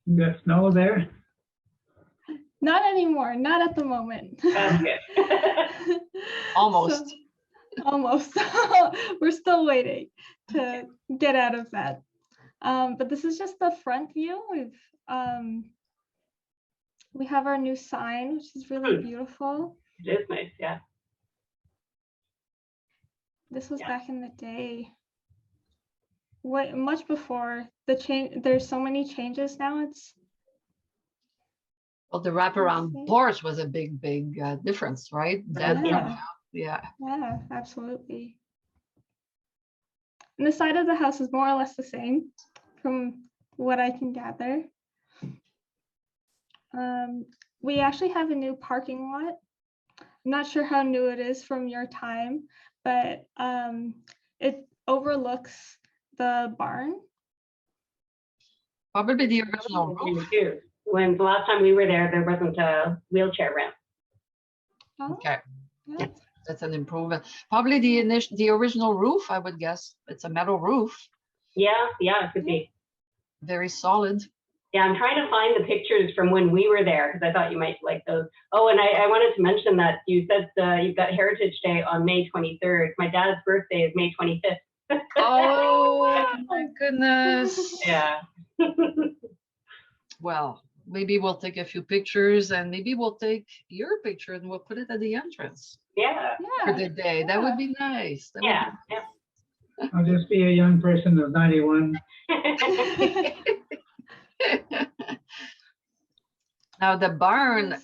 You got snow there? Not anymore, not at the moment. Okay. Almost. So, almost. We're still waiting to get out of that. But this is just the front view. We have our new sign, which is really beautiful. It is nice, yeah. This was Yeah. back in the day. Much before the change. There's so many changes now. It's Well, the wraparound porch was a big difference, right? Then, Yeah. yeah. Yeah, absolutely. And the side of the house is more or less the same from what I can gather. We actually have a new parking lot. I'm not sure how new it is from your time, but it overlooks the barn. Probably the original roof. When the last time we were there wasn't a wheelchair ramp. Oh, Okay, yeah. that's an improvement. Probably the original roof, I would guess. It's a metal roof, Yeah, it could be. very solid. Yeah, I'm trying to find the pictures from when we were there because I thought you might like those. Oh, and I wanted to mention that you said you've got Heritage Day on May 23rd. My dad's birthday is May 25th. Oh my goodness. Yeah. Well, maybe we'll take a few pictures and maybe we'll take your picture and we'll put it at the entrance Yeah. for the day. That would be nice. That would Yeah. be- I'll just be a young person of 91. Now the barn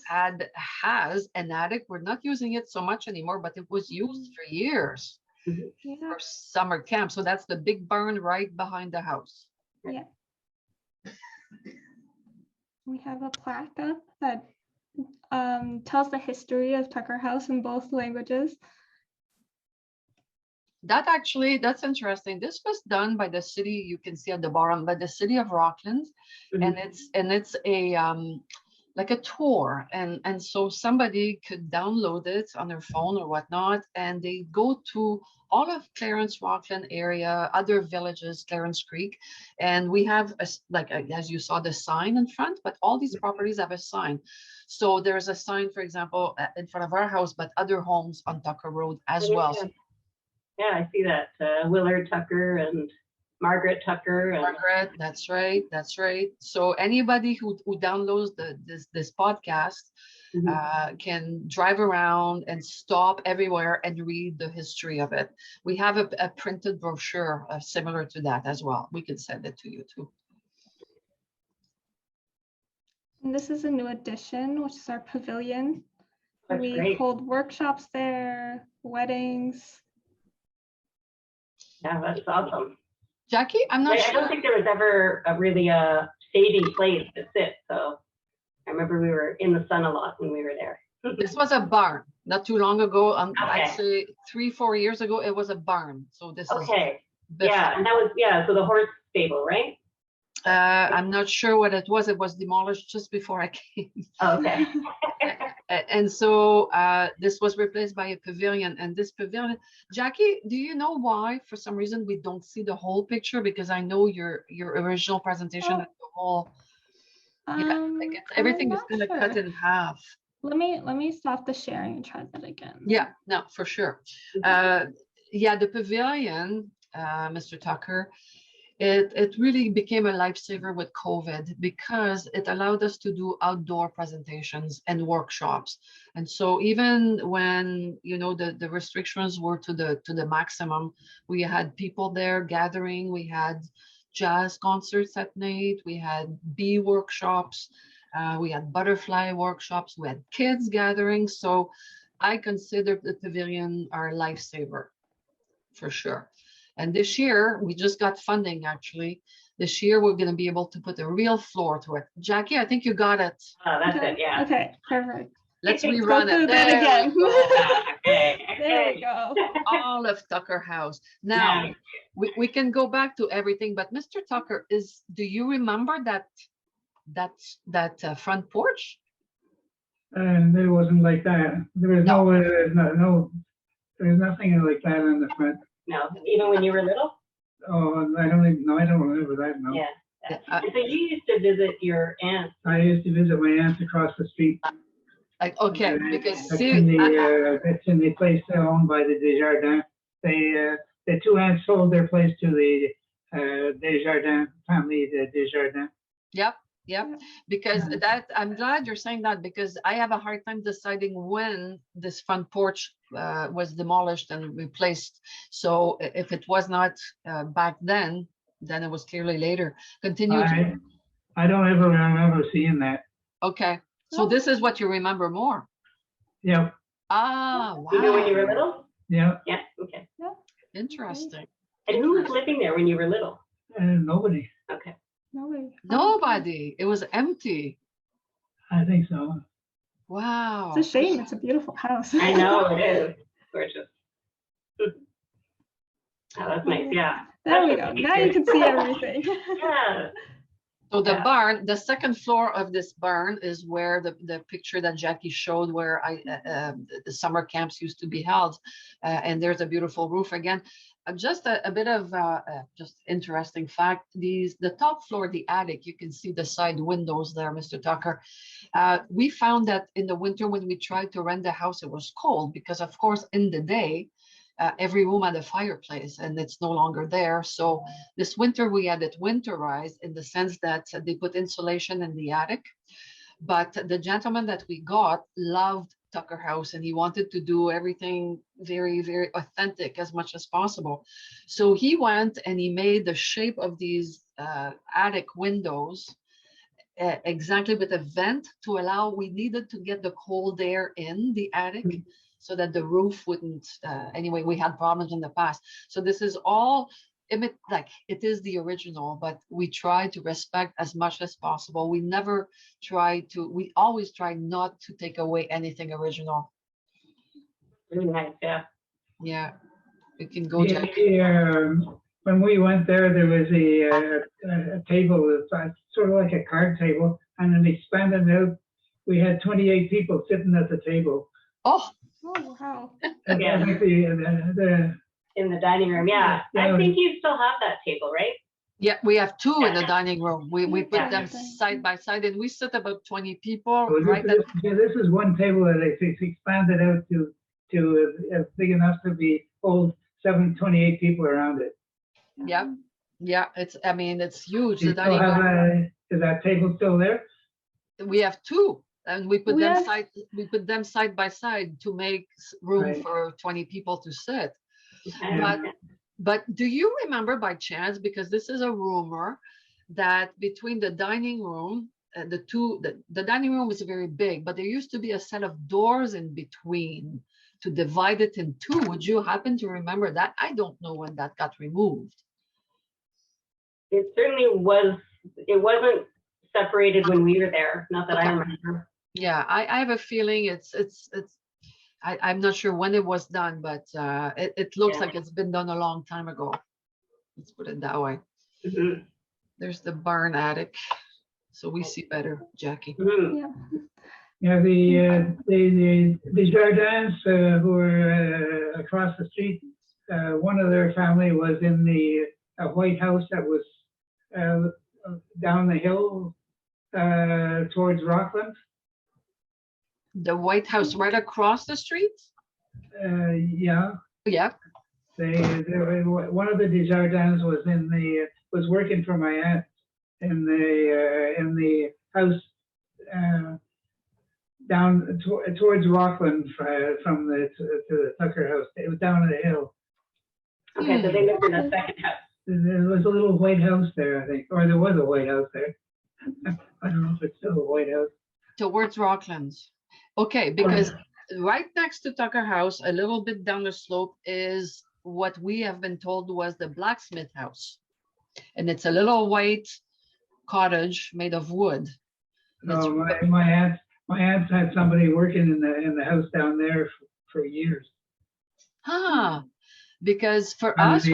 has an attic. We're not using it so much anymore, but it was used for years Yeah. for summer camp. So that's the big barn right behind the house. Yeah. We have a plaque up that tells the history of Tucker House in both languages. That's interesting. This was done by the city. You can see at the bottom, by the city of Rockland, and it's a like a tour, and so somebody could download it on their phone or whatnot, and they go to all of Clarence, Rockland area, other villages, Clarence Creek, and we have as you saw the sign in front, but all these properties have a sign. So there's a sign, for example, in front of our house, but other homes on Tucker Road as well. Yeah, I see that. Willard Tucker and Margaret Tucker. And Margaret, that's right. So anybody who downloads this podcast can drive around and stop everywhere and read the history of it. We have a printed brochure similar to that as well. We can send it to you too. And this is a new addition, which is our pavilion. That's We great. hold workshops there, weddings. Yeah, that's awesome. Jackie, I'm not I sure. don't think there was ever a shady place to sit. So I remember we were in the sun a lot when we were there. This was a barn not too long ago. Okay. I'd say 3-4 years ago, it was a barn. So this is Okay. before. Yeah, and that was so the horse stable, right? I'm not sure what it was. It was demolished just before I came. Oh, okay. And so this was replaced by a pavilion. And this pavilion, Jackie, do you know why? For some reason, we don't see the whole picture, because I know your original presentation, the whole, everything is not kind of cut sure. in half. Let me stop the sharing and try that again. Yeah, no, for sure. Yeah, the pavilion, Mr. Tucker, it really became a lifesaver with COVID, because it allowed us to do outdoor presentations and workshops. And so even when, the restrictions were to the maximum, we had people there gathering, we had jazz concerts at night, we had bee workshops, we had butterfly workshops, we had kids gatherings. So I consider the pavilion our lifesaver, for sure. And this year, we just got funding, actually. This year, we're going to be able to put a real floor to it. Jackie, I think you got it. Oh, that's it. Yeah. Okay, perfect. Let's Let's rerun go through it. that There again. we go. Okay. There you go. All of Tucker House. Now, we can go back to everything, but Mr. Tucker, do you remember that front porch? And it wasn't like that. There was there's nothing like that on the front. No, even when you were little. Oh, I don't remember that. No. Yeah. And so you used to visit your aunt. I used to visit my aunt across the street. like, okay, because That's see, in the place owned by the Desjardins. The two aunts sold their place to the Desjardins family, the Desjardins. yep, because that, I'm glad you're saying that, because I have a hard time deciding when this front porch was demolished and replaced. So if it was not back then it was clearly later. Continue. I don't ever remember seeing that. Okay, so this is what you remember more. Yeah, Ah, wow. You know when you were little? yeah, Yeah, okay. Interesting. And who was living there when you were little? nobody. Okay. Nobody. It was empty. I think so. Wow. It's a shame. It's a beautiful house. I know, it is. Gorgeous. Oh, that's nice, yeah. There we go. Now you can see everything. Yeah. So the Yeah. barn, the second floor of this barn is where the picture that Jackie showed, where the summer camps used to be held, and there's a beautiful roof again. Just a bit of just interesting fact: the top floor, the attic, you can see the side windows there, Mr. Tucker. We found that in the winter when we tried to rent the house, it was cold because, of course, in the day. Every room had a fireplace and it's no longer there. So this winter we had it winterized in the sense that they put insulation in the attic. But the gentleman that we got loved Tucker House and he wanted to do everything very, very authentic as much as possible. So he went and he made the shape of these attic windows exactly with a vent to allow, we needed to get the cold air in the attic. So that the roof wouldn't, anyway, we had problems in the past. So this is all, like it is the original, but we try to respect as much as possible. We always try not to take away anything original. Really nice, yeah. Yeah, we can go to. When we went there was a table, sort of like a card table, and then expanded out. We had 28 people sitting at the table. Oh, wow. Yeah. In the dining room, yeah. I think you still have that table, right? yeah, we have two in the dining room. We put Yeah. them side by side and we sit about 20 people, So right? this is one table that it's expanded out to big enough to hold 28 people around it. Yeah, yeah, I mean, it's huge. Do you The still dining room. is that table still there? We have two and we put We them have- side by side to make room Right. for 20 people to sit. Okay. But do you remember by chance, because this is a rumor, that between the dining room, the dining room is very big, but there used to be a set of doors in between to divide it in two. Would you happen to remember that? I don't know when that got removed. It certainly was, it wasn't separated when we were there, not that I Okay. remember. Yeah, I have a feeling I'm not sure when it was done, but it looks Yeah. like it's been done a long time ago. Let's put it that way. Mhm. There's the barn attic, so we see better, Jackie. Mhm. Yeah. Yeah, the Jardins who were across the street. One of their family was in the White House that was down the hill towards Rockland. The White House right across the street? Yeah, Yeah. one of the Desjardins was working for my aunt in the house down towards Rockland from to the Tucker House. It was down the hill. Okay, so they lived in a second house. There was a little White House there, I think, or there was a White House there. I don't know if it's still a White House. Towards Rocklands. Okay, because right next to Tucker House, a little bit down the slope, is what we have been told was the blacksmith house. And it's a little white cottage made of wood. And it's- So my aunt had somebody working in the house down there for years. Because for And us,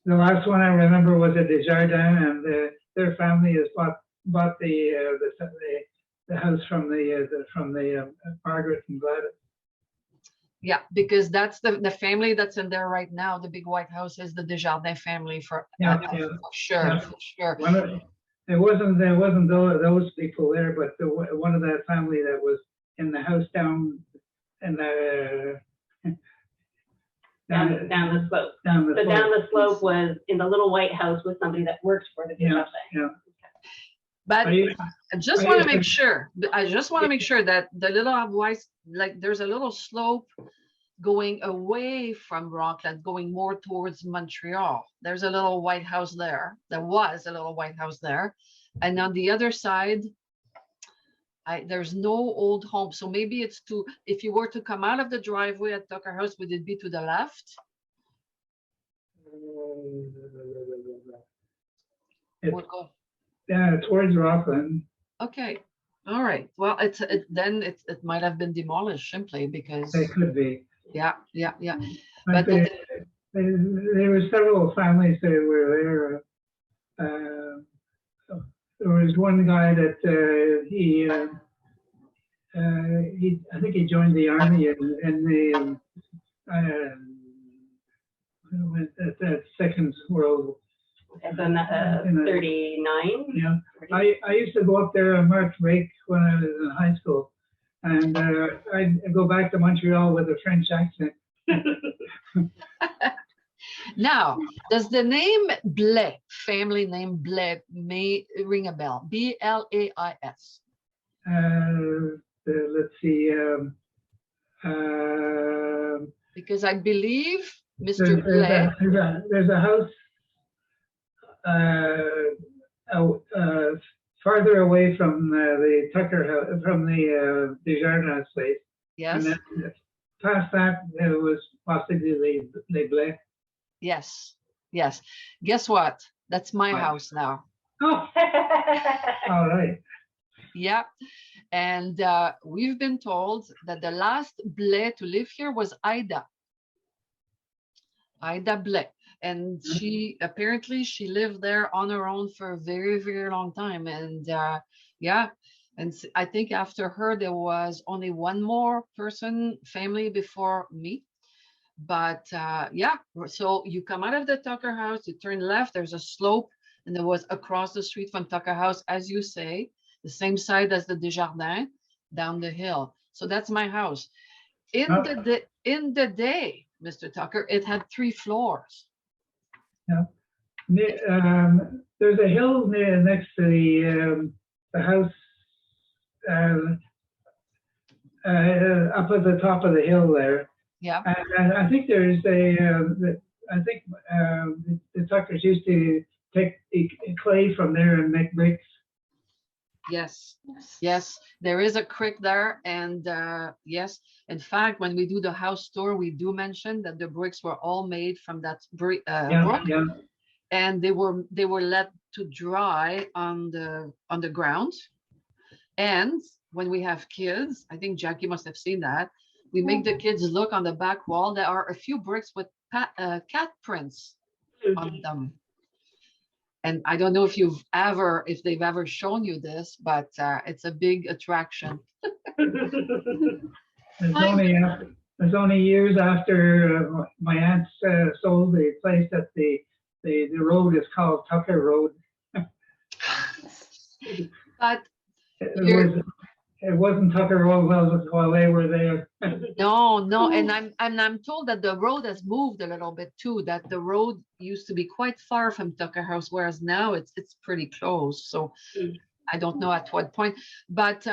the last one I remember was a Desjardins, and their family has bought the house from the Margaret and Gladys. yeah, because that's the family that's in there right now. The big white house is the Desjardins family for Yeah, sure, yeah. for sure. There wasn't those people there, but one of that family that was in the house down in the down the slope. Down the So slope. down the slope was in the little white house with somebody that worked for the Yeah, Jardin. yeah. But Are you- I just are want you- to make sure, I just want to make sure that the little white, like there's a little slope going away from Rockland, going more towards Montreal. There's a little white house there. There was a little white house there. And on the other side, there's no old home. So maybe it's if you were to come out of the driveway at Tucker House, would it be to the left? It's, Or go- yeah, towards Rockland. Okay, all right. Well, then it might have been demolished simply because, They could be. yeah. But But there were several families that were there. There was one guy that I think he joined the army in the Second World. It's in 39. Yeah, I used to go up there on March break when I was in high school, and I'd go back to Montreal with a French accent. now, does the name Blais, family name Blais, may ring a bell? B-L-A-I-S. Let's see. Because I believe Mr. Blais, There's a house farther away from the Tucker house, from the Desjardins place. yes, And then past that, there was possibly Les Blais. yes. Guess what? That's my What? house now. Oh, all right. Yeah. And we've been told that the last Blais to live here was Ida Blais. And she lived there on her own for a very, very long time. And yeah, and I think after her, there was only one more family before me. But yeah, so you come out of the Tucker house, you turn left, there's a slope, and there was across the street from Tucker house, as you say, the same side as the Desjardins, down the hill. So that's my house. In the day, Mr. Tucker, it had 3 floors. Yeah. There's a hill next to the house up at the top of the hill there. Yeah. And I think there's the Tuckers used to take clay from there and make bricks. Yes, there is a creek there, and yes, in fact, when we do the house tour, we do mention that the bricks were all made from that brook, and they were let to dry on the ground. And when we have kids, I think Jackie must have seen that, we make the kids look on the back wall. There are a few bricks with cat prints on them. And I don't know if they've ever shown you this, but it's a big attraction. It's only years after my aunts sold the place that the road is called Tucker Road. But it wasn't Tucker Road while they were there. no, and I'm told that the road has moved a little bit too. That the road used to be quite far from Tucker House, whereas now it's pretty close. So I don't know at what point. But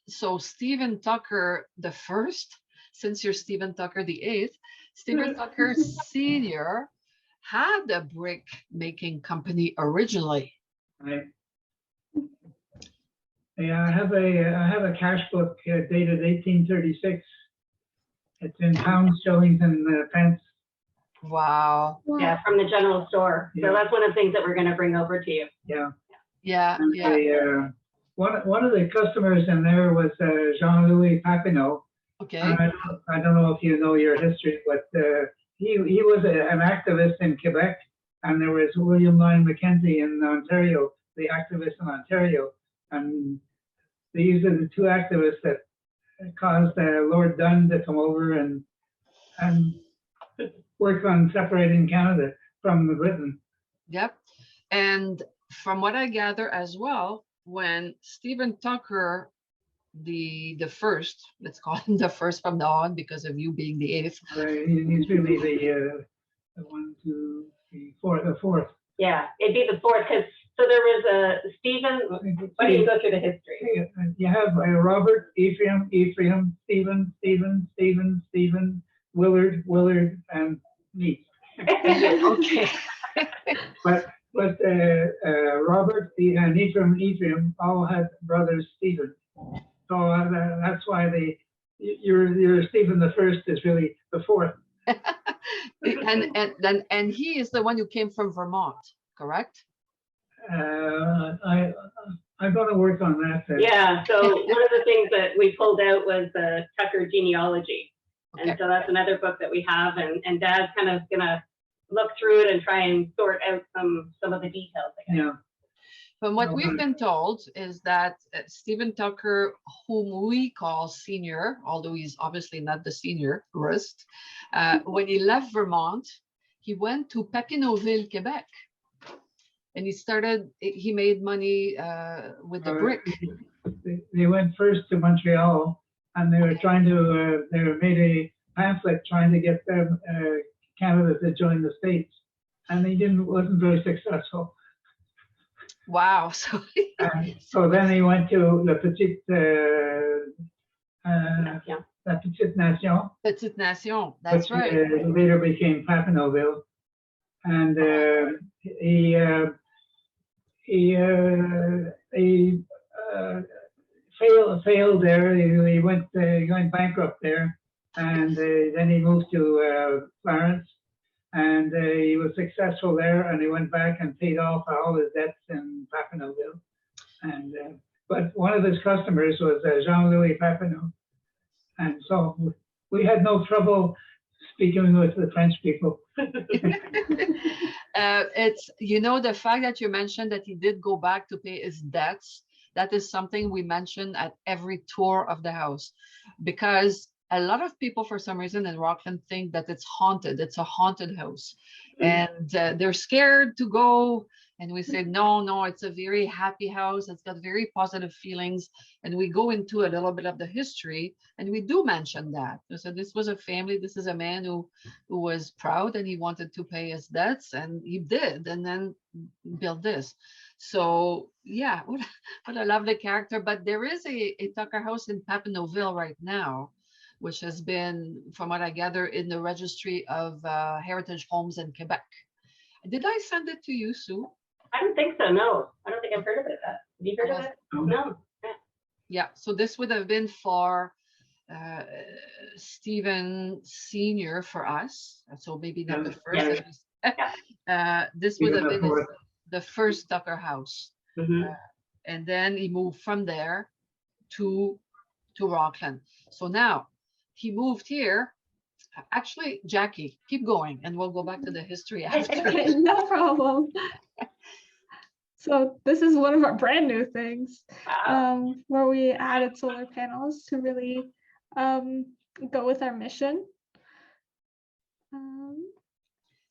so Stephen Tucker the first, since you're Stephen Tucker the 8th, Stephen Tucker Senior had a brick making company originally. Right. Yeah, I have a cash book dated 1836. It's in pounds, shillings, and pence. Wow. Yeah, from the general store. Yeah. So that's one of the things that we're going to bring over to you. Yeah. And one of the customers in there was Jean-Louis Papineau. Okay. I don't know if you know your history, but he was an activist in Quebec, and there was William Lyon Mackenzie in Ontario, the activist in Ontario, and these are the 2 activists that caused Lord Dunn to come over and work on separating Canada from Britain. Yep. And from what I gather as well, when Stephen Tucker, the first, let's call him the first from now on because of you being the eighth. He's really the one, two, three, four, the fourth. Yeah, it'd be the fourth, because, so there was a Stephen, why don't you go through the history? You have Robert, Ephraim, Stephen, Willard, and me. Okay. But Robert and Ephraim all had brothers Stephen. So that's why your Stephen the First is really the fourth. and he is the one who came from Vermont, correct? I'm going to work on that. Yeah, so one of the things that we pulled out was the Tucker genealogy. Okay. And so that's another book that we have, and Dad's kind of gonna look through it and try and sort out some of the details, I guess. Yeah. But what we've been told is that Stephen Tucker, whom we call senior, although he's obviously not the senior, when he left Vermont, he went to Papineauville, Quebec. And he made money with the brick. They went first to Montreal, and they were trying to, they made a pamphlet trying to get them, Canada to join the States. And wasn't very successful. Wow. So then he went to La Petite Nation. Petite Nation, that's which, right. Later became Papineauville. And he failed there. He went bankrupt there, and then he moved to Florence, and he was successful there. And he went back and paid off all his debts in Papineauville. And but one of his customers was Jean-Louis Papineau, and so we had no trouble speaking with the French people. It's, the fact that you mentioned that he did go back to pay his debts, that is something we mention at every tour of the house, because a lot of people, for some reason in Rockland, think that it's haunted. It's a haunted house. And they're scared to go. And we say, no, it's a very happy house. It's got very positive feelings. And we go into a little bit of the history, and we do mention that. So this was a family. This is a man who was proud, and he wanted to pay his debts, and he did, and then built this. So yeah, what a lovely character. But there is a Tucker house in Papineauville right now, which has been, from what I gather, in the registry of heritage homes in Quebec. Did I send it to you, Sue? I don't think so, no. I don't think I've heard of it. Have you heard of it? No. Yeah, so this would have been for Stephen Senior for us. So maybe not the first. This would have been the first Tucker house. And then he moved from there to Rockland. So now he moved here. Actually, Jackie, keep going, and we'll go back to the history after. No problem. So this is one of our brand new things, where we added solar panels to really go with our mission.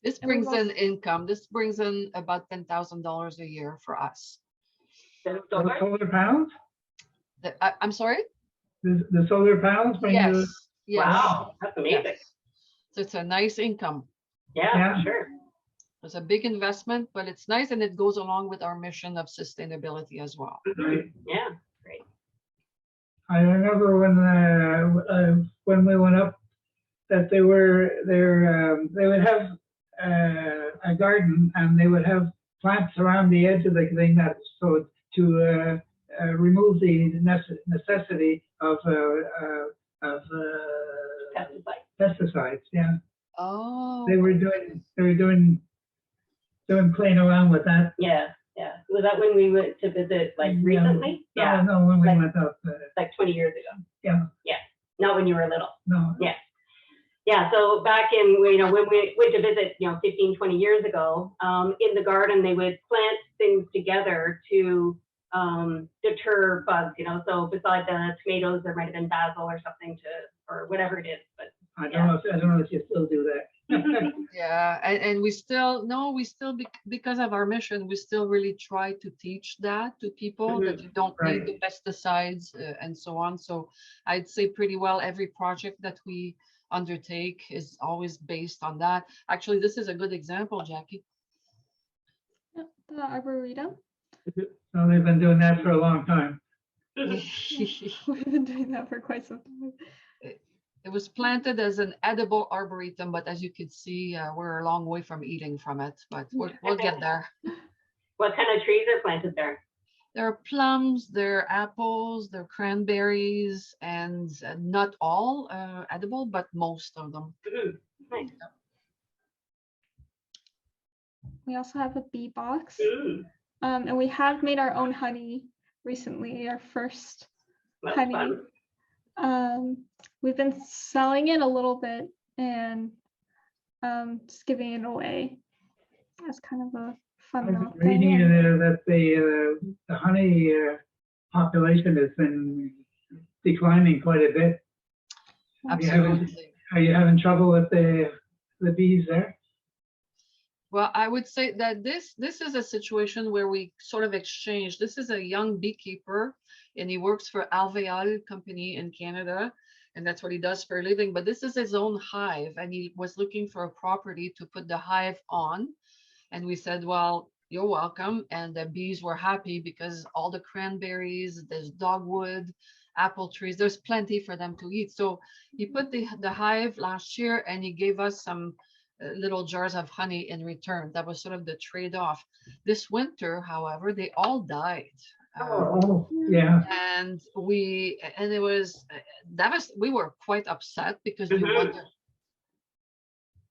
This brings in income. This brings in about $10,000 a year for us. The solar panels? I'm sorry? The solar panels bring you? Yes. Wow, that's amazing. Yes. So it's a nice income. Yeah, sure. It's a big investment, but it's nice, and it goes along with our mission of sustainability as well. Right. Yeah, great. I remember when we went up, that they would have a garden, and they would have plants around the edge of the thing, so to remove the necessity of pesticides. Yeah. Oh. They were doing playing around with that. Yeah. Was that when we went to visit, like, recently? Yeah. No, when we went up. Like 20 years ago. Yeah. Not when you were little. No. Yeah, so back in, when we went to visit, 15, 20 years ago, in the garden, they would plant things together to deter bugs, so beside the tomatoes, there might have been basil or something or whatever it is. But I don't know if you still do that. Yeah, and we still, no, we still, because of our mission, we still really try to teach that to people, that you don't need Right. the pesticides and so on. So I'd say pretty well every project that we undertake is always based on that. Actually, this is a good example, Jackie. Yep, the arboretum. So they've been doing that for a long time. We've been doing that for quite some time. It was planted as an edible arboretum, but as you can see, we're a long way from eating from it, but we'll get there. What kind of trees are planted there? There are plums, there are apples, there are cranberries, and not all edible, but most of them. Nice. We also have a bee box. Mm, And we have made our own honey recently, our first that's honey. fun. We've been selling it a little bit and just giving it away as kind of a I fun was little reading thing. that the honey population has been declining quite a bit. Absolutely. Are you having trouble with the bees there? Well, I would say that this is a situation where we sort of exchange. This is a young beekeeper, and he works for Alveol company in Canada, and that's what he does for a living. But this is his own hive, and he was looking for a property to put the hive on. And we said, well, you're welcome. And the bees were happy because all the cranberries, there's dogwood, apple trees, there's plenty for them to eat. So he put the hive last year, and he gave us some little jars of honey in return. That was sort of the trade-off. This winter, however, they all died. Oh, yeah. And it was we were quite upset because we wondered.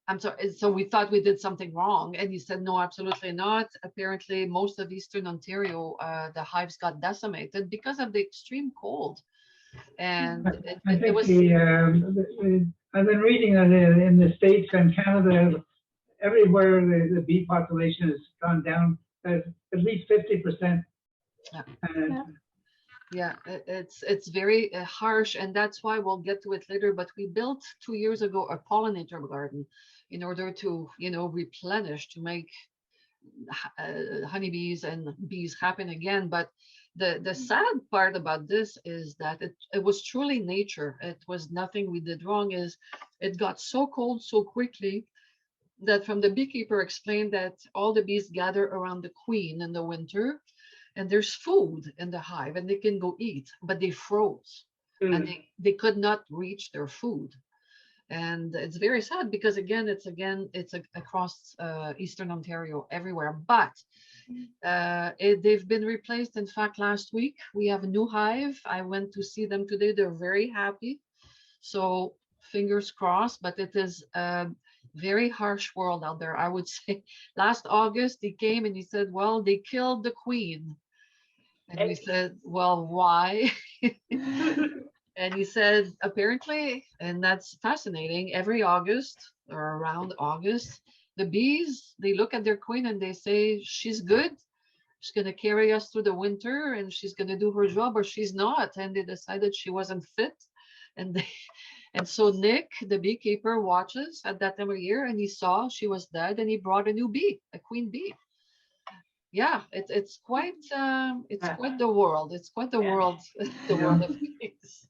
I'm sorry. So we thought we did something wrong, and he said, no, absolutely not. Apparently, most of Eastern Ontario, the hives got decimated because of the extreme cold. And I think it was. I've been reading that in the States and Canada, everywhere the bee population has gone down at least 50%. Yeah, it's very harsh, and that's why we'll get to it later. But we built 2 years ago a pollinator garden in order to, replenish, to make honeybees and bees happen again. But the sad part about this is that it was truly nature. It was nothing we did wrong. Is it got so cold so quickly that from the beekeeper explained that all the bees gather around the queen in the winter, and there's food in the hive and they can go eat, but they froze and they could not reach their food. And it's very sad because it's across Eastern Ontario everywhere, but they've been replaced. In fact, last week we have a new hive. I went to see them today. They're very happy. So fingers crossed, but it is a very harsh world out there. I would say last August he came and he said, well, they killed the queen. And we said, well, why? And he said, apparently, and that's fascinating, every August or around August, the bees, they look at their queen and they say, she's good. She's going to carry us through the winter and she's going to do her job, or she's not. And they decided she wasn't fit. And so Nick, the beekeeper, watches at that time of year, and he saw she was dead, and he brought a new bee, a queen bee. Yeah, it's quite the world. It's quite the world, the world of bees.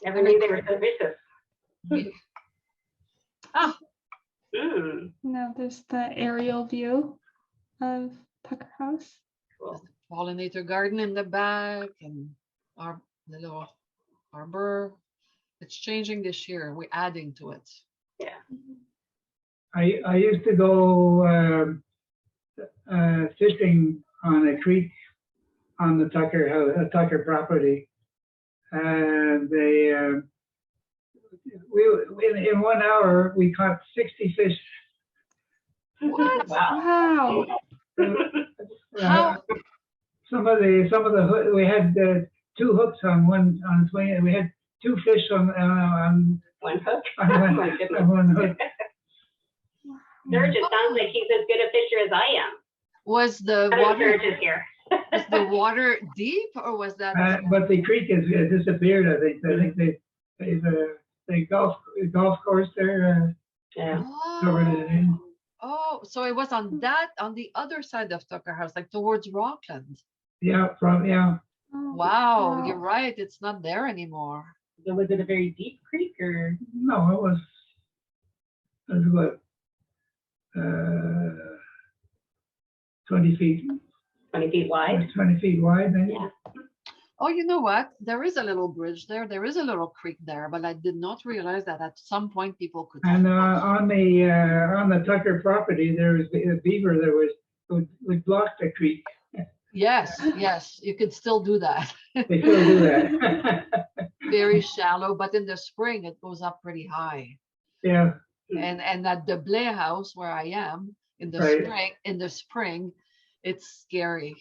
Never knew they were so vicious. Now there's the aerial view of Tucker House. Cool. Pollinator garden in the back, and our little arbor. It's changing this year. We're adding to it. Yeah. I used to go fishing on a creek on the Tucker property, and in 1 hour we caught 60 fish. What? Wow. Some of the we had 2 hooks on one swing, and we had 2 fish on One hook. on My goodness. one hook. Sturgeon sounds like he's as good a fisher as I am. Was the Other water Sturgeon here. was the water deep, or was that? But the creek has disappeared. I think the golf course there Yeah. Covered it in. Oh, so it was on the other side of Tucker House, like towards Rockland. Yeah, yeah. Oh, Wow, you're right. It's not there anymore. So was it a very deep creek or? No, it was what, 20 feet, 20 feet wide? 20 feet wide, maybe. Yeah. Oh, you know what? There is a little bridge there. There is a little creek there, but I did not realize that at some point people could. And cross. on the Tucker property, there was a beaver that would block the creek. Yes, yes, you could still do that. They still do that. Very shallow, but in the spring it goes up pretty high. Yeah, And at the Blais house where I am in the Right. spring, it's scary.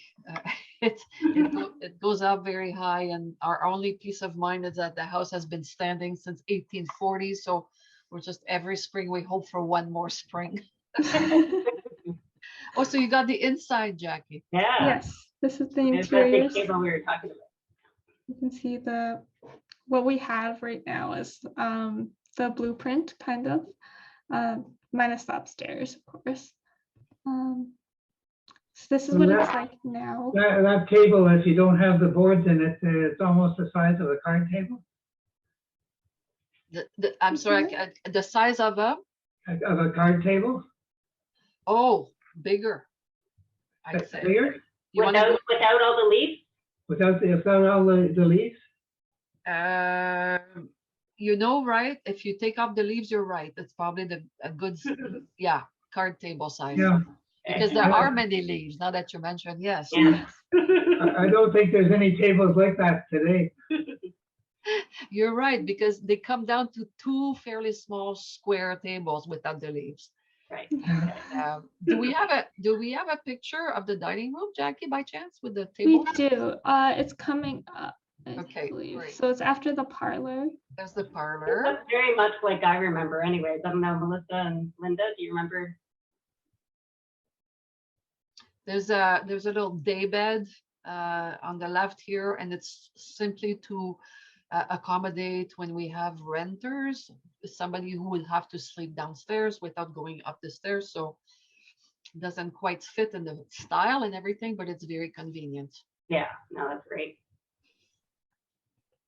It goes up very high, and our only peace of mind is that the house has been standing since 1840. So we're just every spring we hope for one more spring. Oh, so you got the inside, Jackie. Yeah. Yes, this is the There's that big interior. table we were talking about. You can see what we have right now is the blueprint, kind of, minus the upstairs, of course. So this is what it's like now. that table, if you don't have the boards in it, it's almost the size of a card table, I'm sorry, the size of a card table. oh bigger. I'd That's say. bigger, You want to Without all the leaves? without all the leaves. you know, right? If you take off the leaves, you're right. It's probably a good, yeah, card table size. Yeah, Because there are many leaves, now that you mentioned, yes. Yeah. I don't think there's any tables like that today. You're right, because they come down to two fairly small square tables without the leaves. Right. Do we have a picture of the dining room, Jackie, by chance, with the We table? do. It's coming up, I Okay, believe. great. So it's after the parlor. There's the parlor. That's very much like I remember anyways. I don't know, Melissa and Linda, do you remember? There's a little day bed on the left here, and it's simply to accommodate when we have renters, somebody who will have to sleep downstairs without going up the stairs. So it doesn't quite fit in the style and everything, but it's very convenient. Yeah, no, that's great.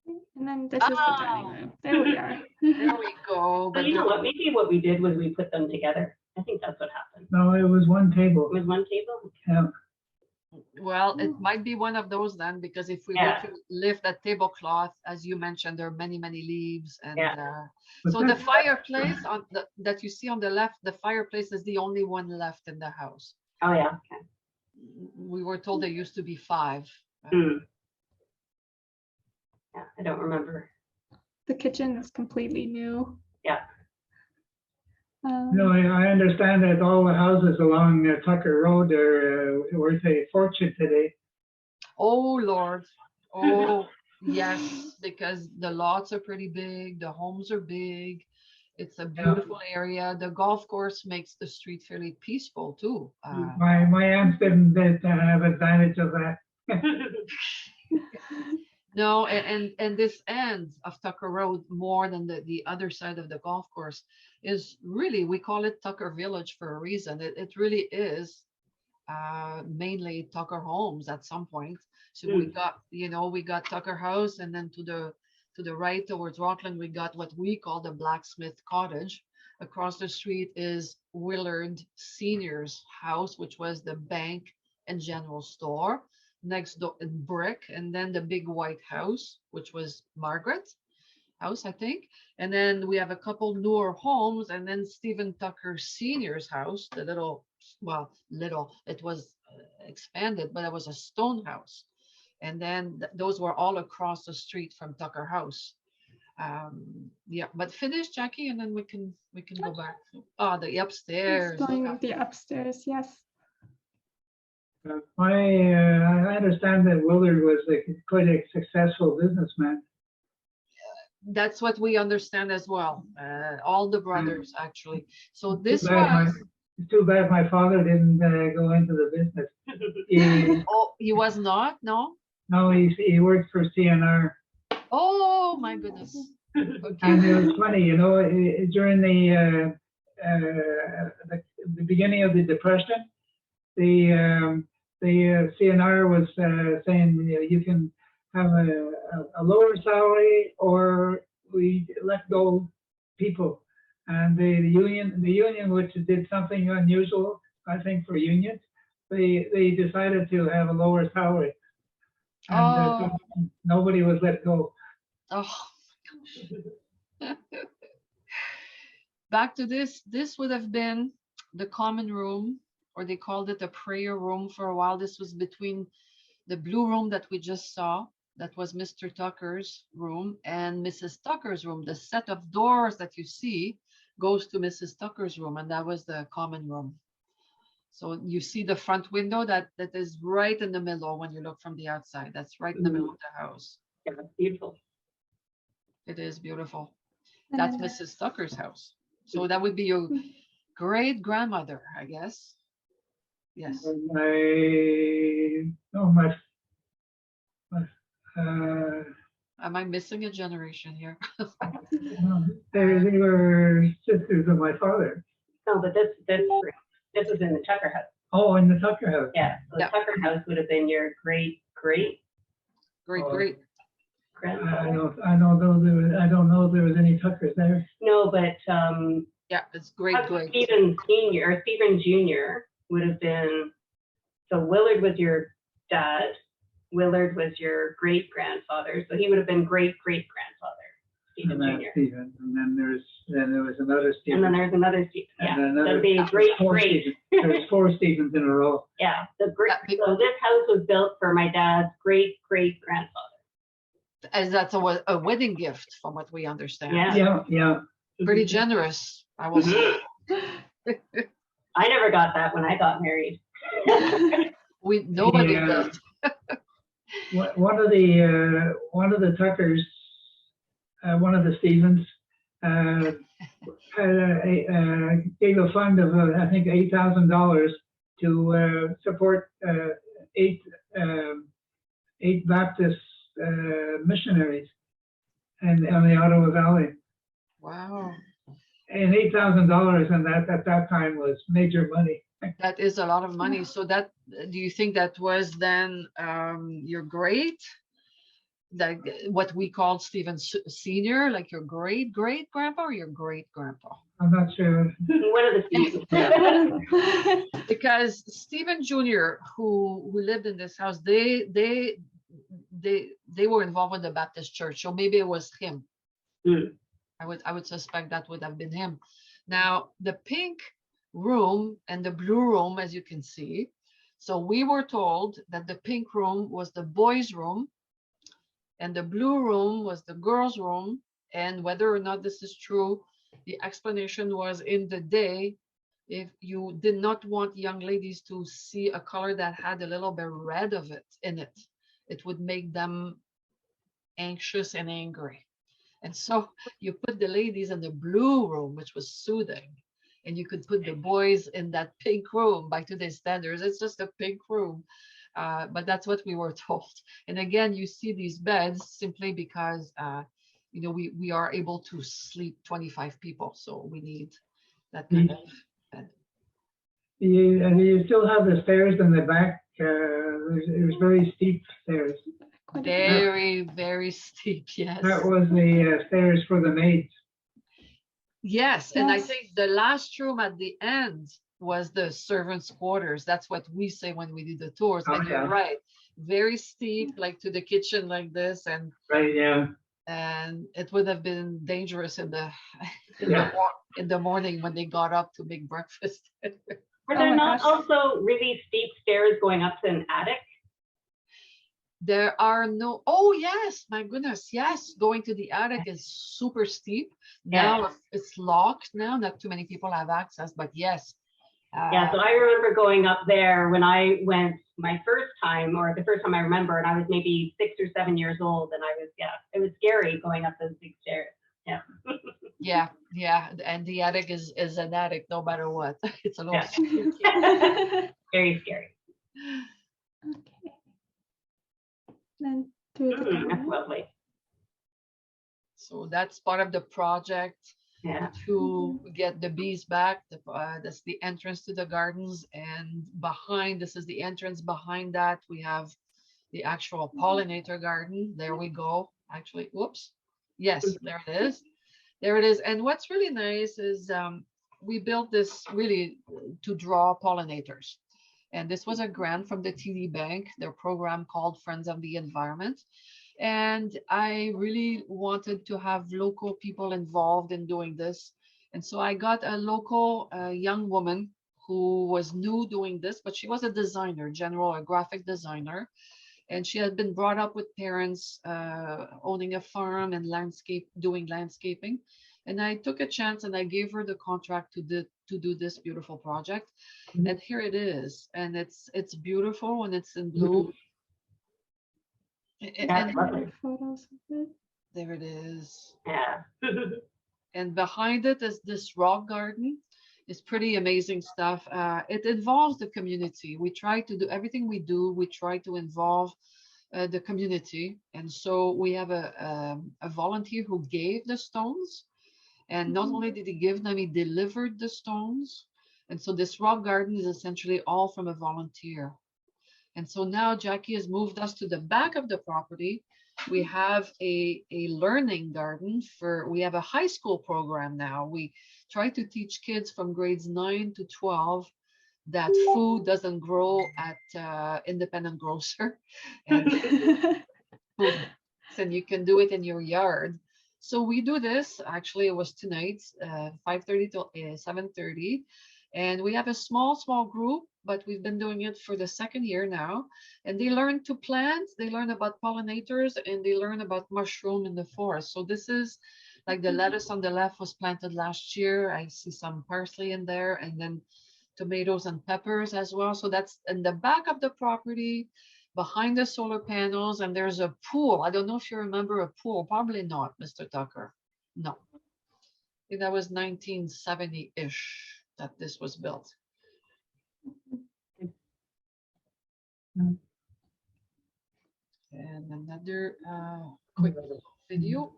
And then this is the dining room. There we are. There we go. But you know what, maybe what we did was we put them together. I think that's what happened. No, it was one table. It was one table? Yeah. Well, it might be one of those then, because if we were Yeah. to lift that tablecloth, as you mentioned, there are many leaves. And But so the that's- fireplace that you see on the left, the fireplace is the only one left in the house. Oh, yeah, okay. We were told there used to be 5. Hmm. Yeah, I don't remember. The kitchen is completely new. Yeah. No, I understand that all the houses along Tucker Road are worth a fortune today. Oh, Lord. Oh, yes, because the lots are pretty big, the homes are big. It's a beautiful area. The golf course makes the street fairly peaceful too. My aunts didn't have advantage of that. No, and this end of Tucker Road, more than the other side of the golf course, is really, we call it Tucker Village for a reason. It really is mainly Tucker homes at some point. So we got Tucker House, and then to the right towards Rockland, we got what we call the Blacksmith Cottage. Across the street is Willard Senior's house, which was the bank and general store. Next door in brick, and then the big white house, which was Margaret's house, I think. And then we have a couple newer homes, and then Stephen Tucker Senior's house, the it was expanded, but it was a stone house. And then those were all across the street from Tucker House. Yeah, but finish, Jackie, and then we can go back. Oh, the upstairs. It's going the upstairs, yes. I understand that Willard was quite a successful businessman. That's what we understand as well. All the brothers, actually. So this Too bad was. Too bad my father didn't go into the business. He was not, no? No, he worked for CNR. Oh my goodness. Okay. And it was funny, during the the beginning of the Depression, the CNR was saying, you know, you can have a lower salary or we let go people. And the union, which did something unusual, I think, for unions, they decided to have a lower salary. And so nobody was let go. Oh, back to this would have been the common room, or they called it a prayer room for a while. This was between the blue room that we just saw, that was Mr. Tucker's room, and Mrs. Tucker's room. The set of doors that you see goes to Mrs. Tucker's room, and that was the common room. So you see the front window that is right in the middle when you look from the outside. That's right in the middle of the house. Yeah, beautiful. It is beautiful. That's Mrs. Tucker's house. So that would be your great grandmother, I guess. Yes. Am I missing a generation here? They were sisters of my father. No, but this was in the Tucker house. Oh, in the Tucker house. Yeah, so the Tucker house would have been your great grandfather. I don't know if there was any Tuckers there. No, but yeah, it's great. Stephen Senior or Stephen Junior would have been. So Willard was your dad. Willard was your great grandfather. So he would have been great grandfather. Stephen Junior. Stephen, and then there was another Stephen. And then there's another Stephen. Yeah, that'd be great. There's 4 Stephens in a row. Yeah, so this house was built for my dad's great grandfather. As that's a wedding gift, from what we understand. Yeah. Pretty generous, I will say. I never got that when I got married. Nobody did. One of the Tuckers, one of the Stephens, gave a fund of I think $8,000 to support 8 Baptist missionaries and on the Ottawa Valley. Wow. And $8,000 and that at that time was major money. That is a lot of money. So that, do you think that was then your great, that what we called Stephen Senior, like your great grandpa or your great grandpa? I'm not sure. One of the Stephens. Because Stephen Junior, who lived in this house, they were involved with the Baptist church, so maybe it was him. I would suspect that would have been him. Now the pink room and the blue room, as you can see, so we were told that the pink room was the boys' room and the blue room was the girls' room. And whether or not this is true, the explanation was, in the day, if you did not want young ladies to see a color that had a little bit red of it in it, it would make them anxious and angry. And so you put the ladies in the blue room, which was soothing, and you could put the boys in that pink room. By today's standards, it's just a pink room. But that's what we were told. And again, you see these beds simply because, we are able to sleep 25 people. So we need that kind of bed. You still have the stairs in the back. There's very steep stairs. Very, very steep, yes. That was the stairs for the maids. Yes, and I think the last room at the end was the servants' quarters. That's what we say when we do the tours. And you're right, very steep, like to the kitchen like this, and right, yeah. And it would have been dangerous in the morning when they got up to make breakfast. Were there not also really steep stairs going up to an attic? There are no. Oh yes, my goodness, yes. Going to the attic is super steep. Now it's locked. Now not too many people have access, but yes. So I remember going up there when I went my first time, or the first time I remember, and I was maybe 6 or 7 years old, and it was scary going up those big stairs. Yeah. yeah, and the attic is an attic no matter what. It's a little very scary. Okay. Then through the That's lovely. So that's part of the project. Yeah. to get the bees back. That's the entrance to the gardens, and behind, this is the entrance. Behind that, we have the actual pollinator garden. There we go. Actually, whoops. Yes, there it is. There it is. And what's really nice is we built this really to draw pollinators. And this was a grant from the TD Bank, their program called Friends of the Environment. And I really wanted to have local people involved in doing this. And so I got a local young woman who was new doing this, but she was a designer, a graphic designer. And she had been brought up with parents owning a farm and doing landscaping. And I took a chance and I gave her the contract to do this beautiful project. Mhm. And here it is. And it's beautiful when it's in bloom. Yeah, And lovely. Photos of it. there it is. Yeah. And behind it is this rock garden. It's pretty amazing stuff. It involves the community. We try to do everything we do. We try to involve the community. And so we have a volunteer who gave the stones. And not only did he give them, he delivered the stones. And so this rock garden is essentially all from a volunteer. And so now Jackie has moved us to the back of the property. We have a learning garden we have a high school program now. We try to teach kids from grades 9 to 12 that food doesn't grow at independent grocer. And and you can do it in your yard. So we do this, actually it was tonight, 5:30 till 7:30. And we have a small group, but we've been doing it for the second year now. And they learn to plant, they learn about pollinators, and they learn about mushroom in the forest. So this is like the lettuce on the left was planted last year. I see some parsley in there, and then tomatoes and peppers as well. So that's in the back of the property, behind the solar panels, and there's a pool. I don't know if you remember a pool. Probably not, Mr. Tucker. No. I think that was 1970-ish that this was built. And another quick video.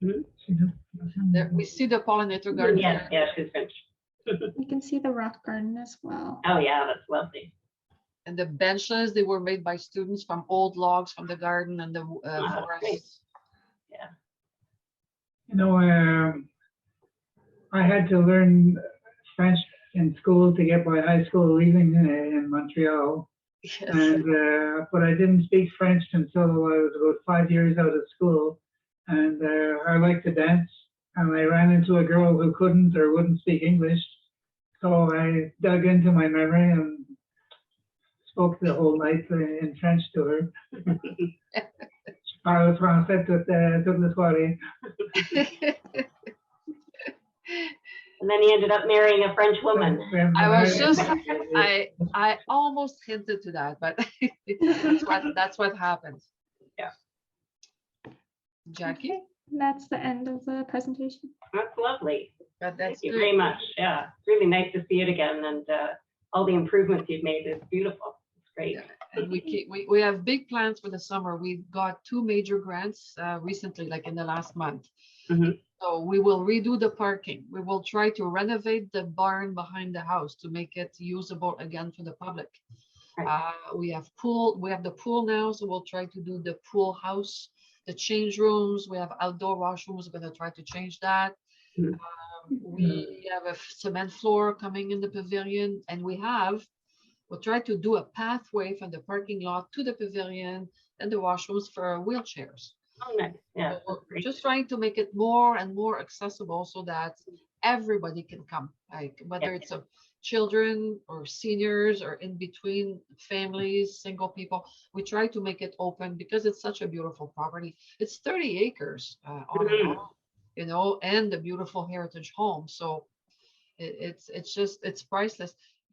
There we see the pollinator garden. Yeah, yeah, she's finished. You can see the rock garden as well. Oh, yeah, that's lovely. And the benches, they were made by students from old logs from the garden and the great. forest. Yeah. You know, I had to learn French in school to get my high school leaving in Montreal. Yes. And but I didn't speak French until I was about 5 years out of school. And I liked to dance, and I ran into a girl who couldn't or wouldn't speak English. So I dug into my memory and spoke the whole night in French to her. Parle français toute la soirée. And then he ended up marrying a French woman. I was just, I almost hinted to that, but that's what happened. Yeah. Jackie? Okay, that's the end of the presentation. That's lovely. But Thank that's you good. very much. Yeah, it's really nice to see it again, and all the improvements you've made is beautiful. It's great. Yeah, and we have big plans for the summer. We've got 2 major grants recently, like in the last month. Mhm. So we will redo the parking. We will try to renovate the barn behind the house to make it usable again for the public. Right. We have the pool now, so we'll try to do the pool house, the change rooms. We have outdoor washrooms. We're going to try to change that. Mhm. We have a cement floor coming in the pavilion, and we'll try to do a pathway from the parking lot to the pavilion and the washrooms for wheelchairs. Oh, nice. Yeah, So that's we're great. just trying to make it more and more accessible so that everybody can come, like whether Yeah. it's children or seniors or in between families, single people. We try to make it open because it's such a beautiful property. It's 30 acres on and Mhm. on, and a beautiful heritage home. So it's priceless.